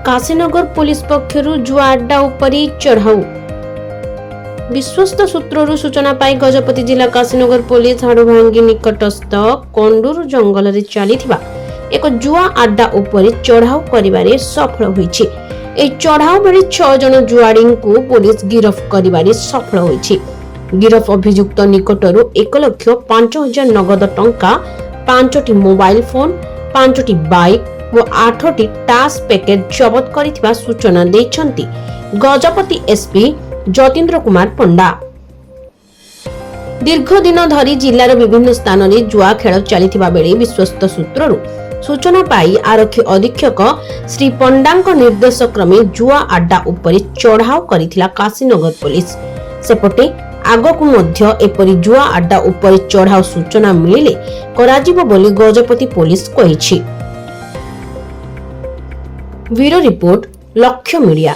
Kashinagar police पक्षरु जुआ अड्डा उपरि चढ़ाऊ। विश्वस्त सूत्ररु सूचना पाई गजपति जिला काशीनगर पुलिस हाड़भांगी निकटस्थ कंडूर जंगल रे चलीथिबा एक जुआ अड्डा उपरि चढ़ाऊ करिबारे सफल होईछि। ए चढ़ाऊ बेले 6 जन जुआड़ी को पुलिस गिरफ करिबारे सफल होईछि। गिरफ अभियुक्त निकटरु 1,05,000 नगद टंका, 5टी मोबाइल फोन, 5टी बाइक और 8टी टास पैकेट जबत करिथिबा सूचना दैछन्ति गजपति एसपी जतीन्द्र कुमार पंडा। दीर्घ दिन धरी जिलार विभिन्न स्थान में जुआ खेल चलिथिबा बेले विश्वस्त सूत्ररु सूचना पाई आरक्षी अधीक्षक श्री पंडांक निर्देश क्रमे जुआ अड्डा उपरि चढ़ाऊ करिथिला काशीनगर पुलिस। सेपटे आगकु मध्य एपरि जुआ अड्डा उपरि चढ़ाऊ सूचना मिलिले कराजिबो बोली गजपति पुलिस कहिछि। ब्यूरो रिपोर्ट लक्ष्य मीडिया।